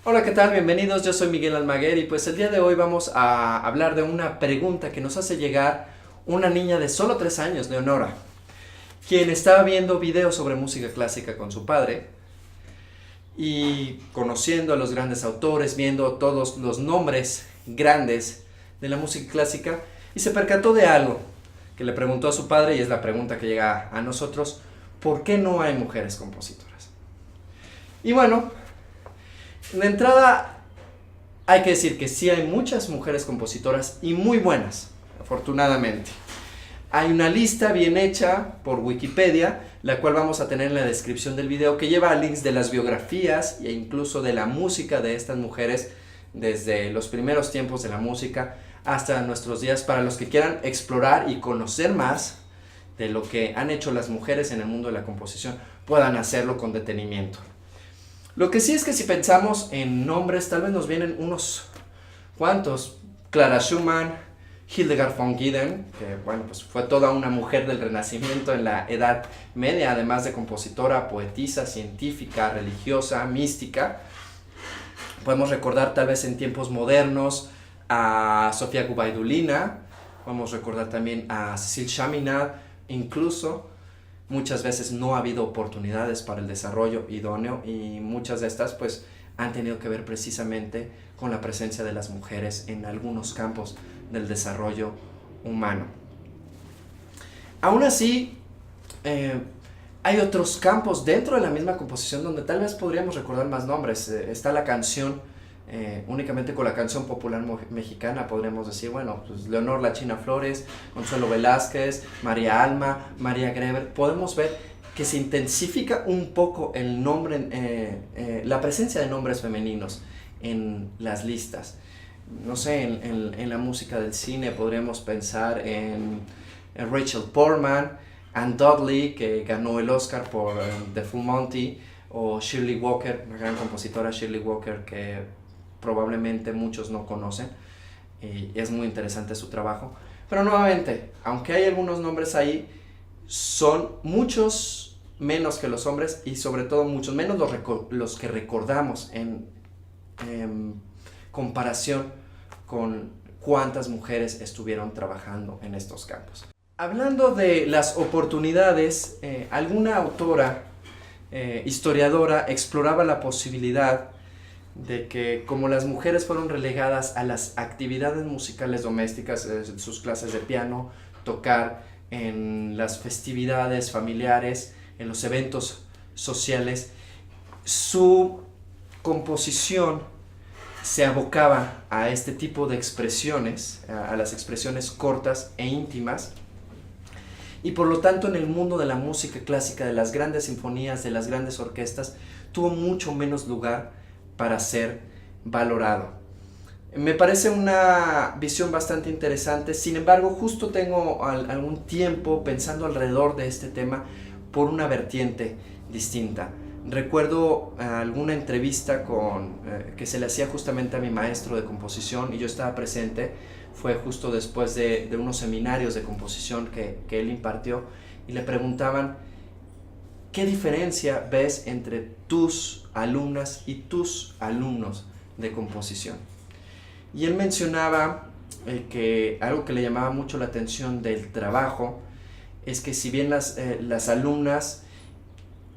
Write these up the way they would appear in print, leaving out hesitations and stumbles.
Hola, ¿qué tal? Bienvenidos, yo soy Miguel Almaguer y pues el día de hoy vamos a hablar de una pregunta que nos hace llegar una niña de solo 3 años, Leonora, quien estaba viendo videos sobre música clásica con su padre y conociendo a los grandes autores, viendo todos los nombres grandes de la música clásica y se percató de algo que le preguntó a su padre y es la pregunta que llega a nosotros: ¿por qué no hay mujeres compositoras? Y bueno, de entrada, hay que decir que sí hay muchas mujeres compositoras y muy buenas, afortunadamente. Hay una lista bien hecha por Wikipedia, la cual vamos a tener en la descripción del video, que lleva links de las biografías e incluso de la música de estas mujeres desde los primeros tiempos de la música hasta nuestros días, para los que quieran explorar y conocer más de lo que han hecho las mujeres en el mundo de la composición, puedan hacerlo con detenimiento. Lo que sí es que si pensamos en nombres, tal vez nos vienen unos cuantos: Clara Schumann, Hildegard von Giden, que bueno, pues fue toda una mujer del Renacimiento en la Edad Media, además de compositora, poetisa, científica, religiosa, mística. Podemos recordar tal vez en tiempos modernos a Sofía Gubaidulina, podemos recordar también a Cécile Chaminade, incluso muchas veces no ha habido oportunidades para el desarrollo idóneo y muchas de estas pues han tenido que ver precisamente con la presencia de las mujeres en algunos campos del desarrollo humano. Aún así, hay otros campos dentro de la misma composición donde tal vez podríamos recordar más nombres. Está la canción, únicamente con la canción popular mexicana podríamos decir, bueno, pues Leonor La China Flores, Consuelo Velázquez, María Alma, María Greber. Podemos ver que se intensifica un poco el nombre, la presencia de nombres femeninos en las listas. No sé, en la música del cine podríamos pensar en Rachel Portman, Anne Dudley, que ganó el Oscar por The Full Monty, o Shirley Walker, una gran compositora, Shirley Walker, que probablemente muchos no conocen, y es muy interesante su trabajo. Pero nuevamente, aunque hay algunos nombres ahí, son muchos menos que los hombres y sobre todo muchos menos los que recordamos en comparación con cuántas mujeres estuvieron trabajando en estos campos. Hablando de las oportunidades, alguna autora, historiadora, exploraba la posibilidad de que, como las mujeres fueron relegadas a las actividades musicales domésticas, sus clases de piano, tocar en las festividades familiares, en los eventos sociales, su composición se abocaba a este tipo de expresiones, a las expresiones cortas e íntimas, y por lo tanto en el mundo de la música clásica, de las grandes sinfonías, de las grandes orquestas, tuvo mucho menos lugar para ser valorado. Me parece una visión bastante interesante. Sin embargo, justo tengo algún tiempo pensando alrededor de este tema por una vertiente distinta. Recuerdo alguna entrevista que se le hacía justamente a mi maestro de composición y yo estaba presente. Fue justo después de unos seminarios de composición que él impartió, y le preguntaban: ¿qué diferencia ves entre tus alumnas y tus alumnos de composición? Y él mencionaba que algo que le llamaba mucho la atención del trabajo es que, si bien las alumnas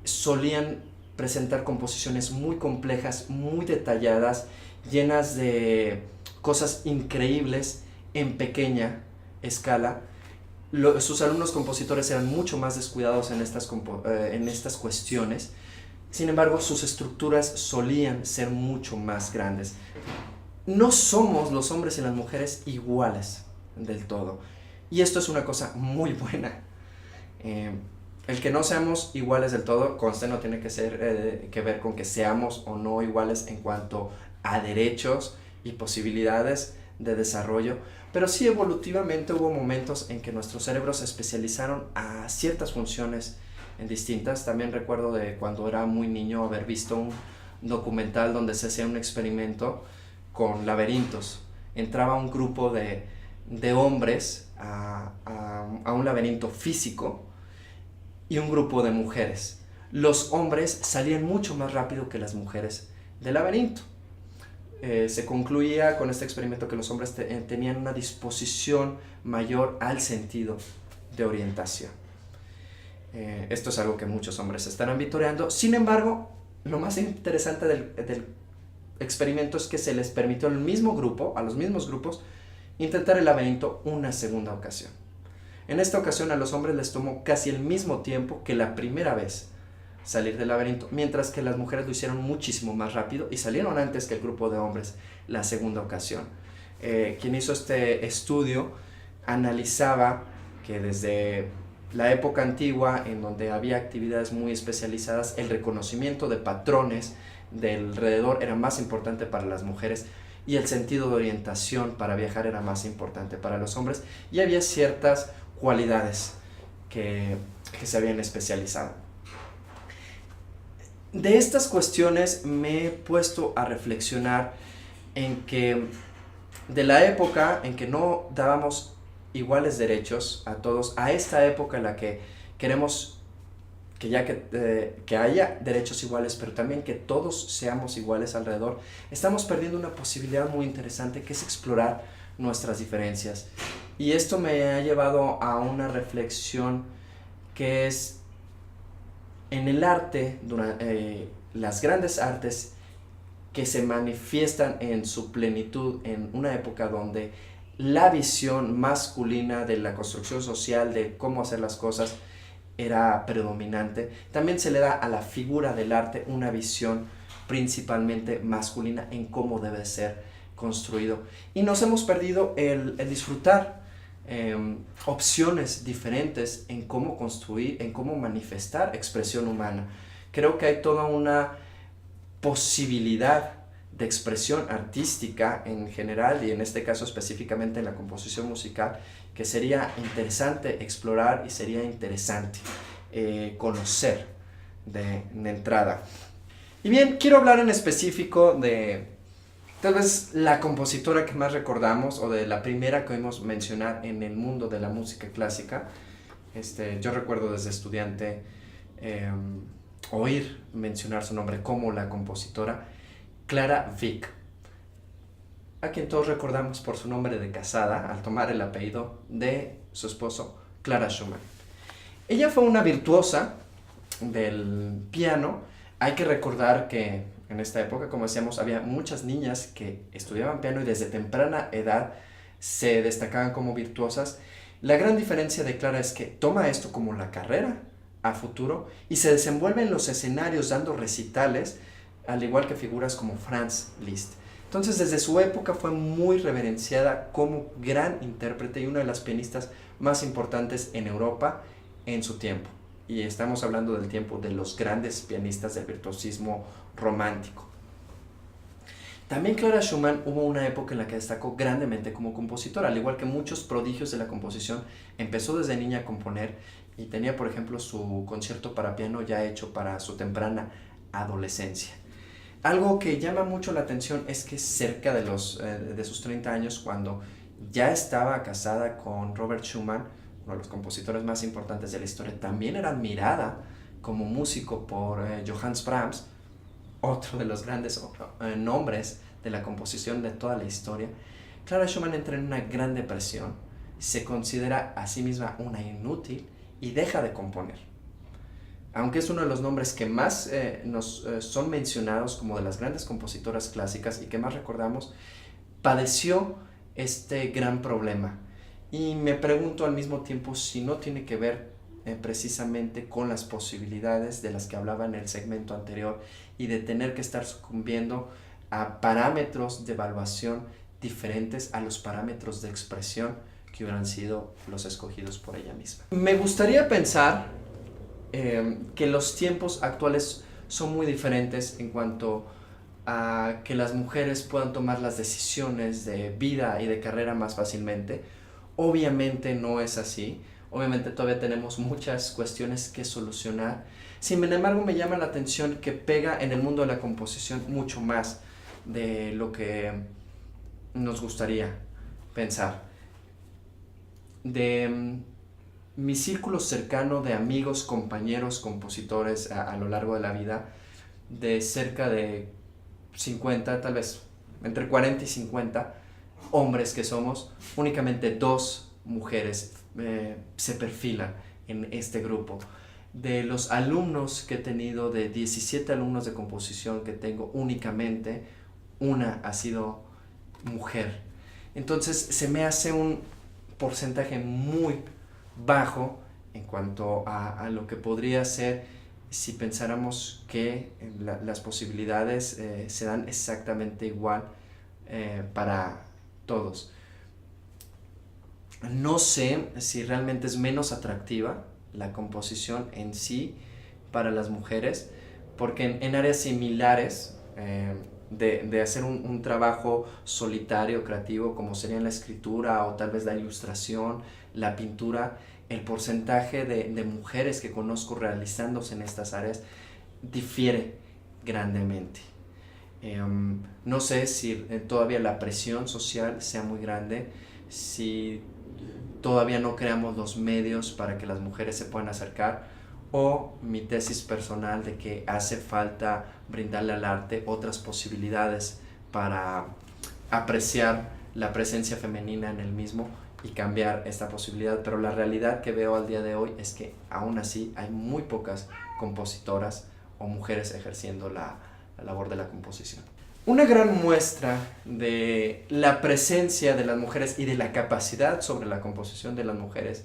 solían presentar composiciones muy complejas, muy detalladas, llenas de cosas increíbles en pequeña escala, sus alumnos compositores eran mucho más descuidados en estas cuestiones. Sin embargo, sus estructuras solían ser mucho más grandes. No somos los hombres y las mujeres iguales del todo, y esto es una cosa muy buena. El que no seamos iguales del todo, conste, no tiene que ver con que seamos o no iguales en cuanto a derechos y posibilidades de desarrollo, pero sí evolutivamente hubo momentos en que nuestros cerebros se especializaron a ciertas funciones distintas. También recuerdo de cuando era muy niño haber visto un documental donde se hacía un experimento con laberintos. Entraba un grupo de hombres a un laberinto físico y un grupo de mujeres. Los hombres salían mucho más rápido que las mujeres del laberinto. Se concluía con este experimento que los hombres tenían una disposición mayor al sentido de orientación. Esto es algo que muchos hombres estarán vitoreando. Sin embargo, lo más interesante del experimento es que se les permitió a los mismos grupos, intentar el laberinto una segunda ocasión. En esta ocasión a los hombres les tomó casi el mismo tiempo que la primera vez salir del laberinto, mientras que las mujeres lo hicieron muchísimo más rápido y salieron antes que el grupo de hombres la segunda ocasión. Quien hizo este estudio analizaba que desde la época antigua, en donde había actividades muy especializadas, el reconocimiento de patrones del alrededor era más importante para las mujeres y el sentido de orientación para viajar era más importante para los hombres, y había ciertas cualidades que se habían especializado. De estas cuestiones me he puesto a reflexionar en que de la época en que no dábamos iguales derechos a todos, a esta época en la que queremos que haya derechos iguales, pero también que todos seamos iguales alrededor, estamos perdiendo una posibilidad muy interesante, que es explorar nuestras diferencias. Y esto me ha llevado a una reflexión que es en el arte, las grandes artes que se manifiestan en su plenitud en una época donde la visión masculina de la construcción social, de cómo hacer las cosas, era predominante. También se le da a la figura del arte una visión principalmente masculina en cómo debe ser construido. Y nos hemos perdido el disfrutar opciones diferentes en cómo construir, en cómo manifestar expresión humana. Creo que hay toda una posibilidad de expresión artística en general, y en este caso específicamente en la composición musical, que sería interesante explorar y sería interesante conocer de entrada. Y bien, quiero hablar en específico de tal vez la compositora que más recordamos, o de la primera que oímos mencionar en el mundo de la música clásica. Yo recuerdo desde estudiante oír mencionar su nombre como la compositora Clara Wieck, a quien todos recordamos por su nombre de casada, al tomar el apellido de su esposo, Clara Schumann. Ella fue una virtuosa del piano. Hay que recordar que en esta época, como decíamos, había muchas niñas que estudiaban piano y desde temprana edad se destacaban como virtuosas. La gran diferencia de Clara es que toma esto como la carrera a futuro y se desenvuelve en los escenarios dando recitales, al igual que figuras como Franz Liszt. Entonces, desde su época fue muy reverenciada como gran intérprete y una de las pianistas más importantes en Europa en su tiempo. Y estamos hablando del tiempo de los grandes pianistas del virtuosismo romántico. También Clara Schumann hubo una época en la que destacó grandemente como compositora, al igual que muchos prodigios de la composición. Empezó desde niña a componer y tenía, por ejemplo, su concierto para piano ya hecho para su temprana adolescencia. Algo que llama mucho la atención es que cerca de sus 30 años, cuando ya estaba casada con Robert Schumann, uno de los compositores más importantes de la historia, también era admirada como músico por Johannes Brahms, otro de los grandes nombres de la composición de toda la historia. Clara Schumann entra en una gran depresión, se considera a sí misma una inútil y deja de componer. Aunque es uno de los nombres que más son mencionados como de las grandes compositoras clásicas y que más recordamos, padeció este gran problema. Y me pregunto al mismo tiempo si no tiene que ver precisamente con las posibilidades de las que hablaba en el segmento anterior y de tener que estar sucumbiendo a parámetros de evaluación diferentes a los parámetros de expresión que hubieran sido los escogidos por ella misma. Me gustaría pensar que los tiempos actuales son muy diferentes en cuanto a que las mujeres puedan tomar las decisiones de vida y de carrera más fácilmente. Obviamente no es así, obviamente todavía tenemos muchas cuestiones que solucionar, Sin embargo, me llama la atención que pega en el mundo de la composición mucho más de lo que nos gustaría pensar. De mi círculo cercano de amigos, compañeros, compositores a lo largo de la vida, de cerca de 50, tal vez entre 40 y 50 hombres que somos, únicamente 2 mujeres se perfilan en este grupo. De los alumnos que he tenido, de 17 alumnos de composición que tengo, únicamente una ha sido mujer. Entonces se me hace un porcentaje muy bajo en cuanto a lo que podría ser si pensáramos que las posibilidades se dan exactamente igual para todos. No sé si realmente es menos atractiva la composición en sí para las mujeres, porque en áreas similares de hacer un trabajo solitario, creativo, como sería la escritura o tal vez la ilustración, la pintura, el porcentaje de mujeres que conozco realizándose en estas áreas difiere grandemente. No sé si todavía la presión social sea muy grande, si todavía no creamos los medios para que las mujeres se puedan acercar, o mi tesis personal de que hace falta brindarle al arte otras posibilidades para apreciar la presencia femenina en el mismo y cambiar esta posibilidad. Pero la realidad que veo al día de hoy es que aún así hay muy pocas compositoras o mujeres ejerciendo la labor de la composición. Una gran muestra de la presencia de las mujeres y de la capacidad sobre la composición de las mujeres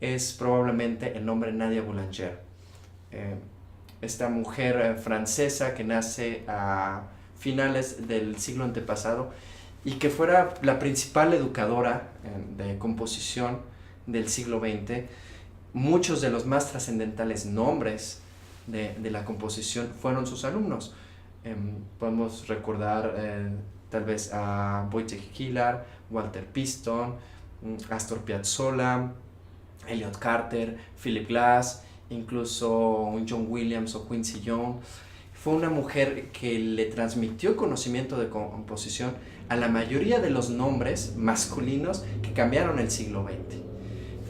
es probablemente el nombre Nadia Boulanger. Esta mujer francesa que nace a finales del siglo antepasado y que fuera la principal educadora de composición del siglo XX. Muchos de los más trascendentales nombres de la composición fueron sus alumnos. Podemos recordar tal vez a Wojciech Kilar, Walter Piston, Astor Piazzolla, Elliot Carter, Philip Glass, incluso John Williams o Quincy Jones. Fue una mujer que le transmitió conocimiento de composición a la mayoría de los nombres masculinos que cambiaron el siglo XX.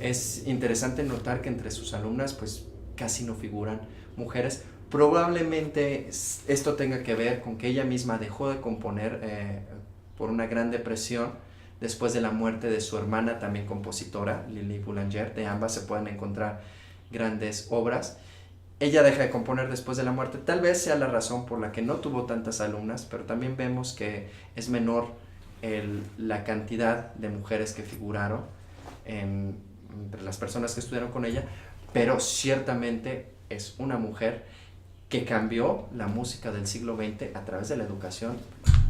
Es interesante notar que entre sus alumnas pues casi no figuran mujeres. Probablemente esto tenga que ver con que ella misma dejó de componer por una gran depresión después de la muerte de su hermana, también compositora, Lili Boulanger. De ambas se pueden encontrar grandes obras. Ella deja de componer después de la muerte. Tal vez sea la razón por la que no tuvo tantas alumnas, pero también vemos que es menor la cantidad de mujeres que figuraron entre las personas que estudiaron con ella, pero ciertamente es una mujer que cambió la música del siglo XX a través de la educación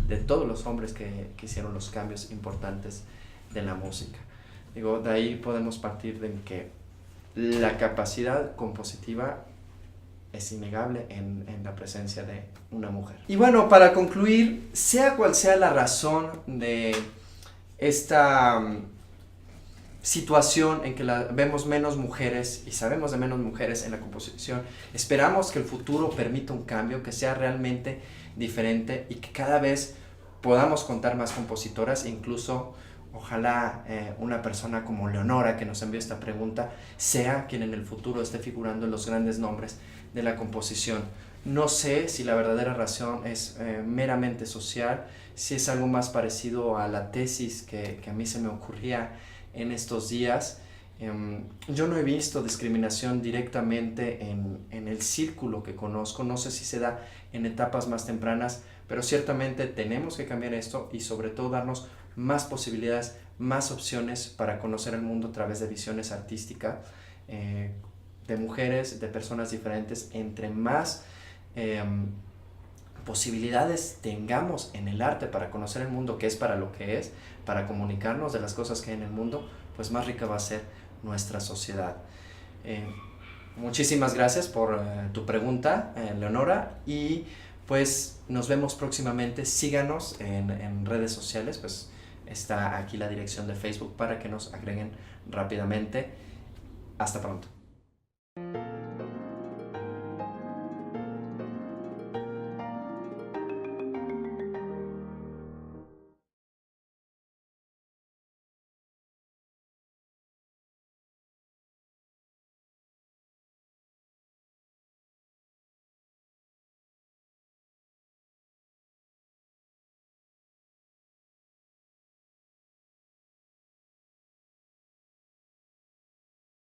de todos los hombres que hicieron los cambios importantes de la música. Digo, de ahí podemos partir de que la capacidad compositiva es innegable en la presencia de una mujer. Y bueno, para concluir, sea cual sea la razón de esta situación en que vemos menos mujeres y sabemos de menos mujeres en la composición, esperamos que el futuro permita un cambio, que sea realmente diferente y que cada vez podamos contar más compositoras. Incluso ojalá una persona como Leonora, que nos envió esta pregunta, sea quien en el futuro esté figurando en los grandes nombres de la composición. No sé si la verdadera razón es meramente social, si es algo más parecido a la tesis que a mí se me ocurría en estos días. Yo no he visto discriminación directamente en el círculo que conozco. No sé si se da en etapas más tempranas, pero ciertamente tenemos que cambiar esto y sobre todo darnos más posibilidades, más opciones para conocer el mundo a través de visiones artísticas de mujeres, de personas diferentes. Entre más posibilidades tengamos en el arte para conocer el mundo, que es para lo que es, para comunicarnos de las cosas que hay en el mundo, pues más rica va a ser nuestra sociedad. Muchísimas gracias por tu pregunta, Leonora, y pues nos vemos próximamente. Síganos en redes sociales, pues está aquí la dirección de Facebook para que nos agreguen rápidamente. Hasta pronto.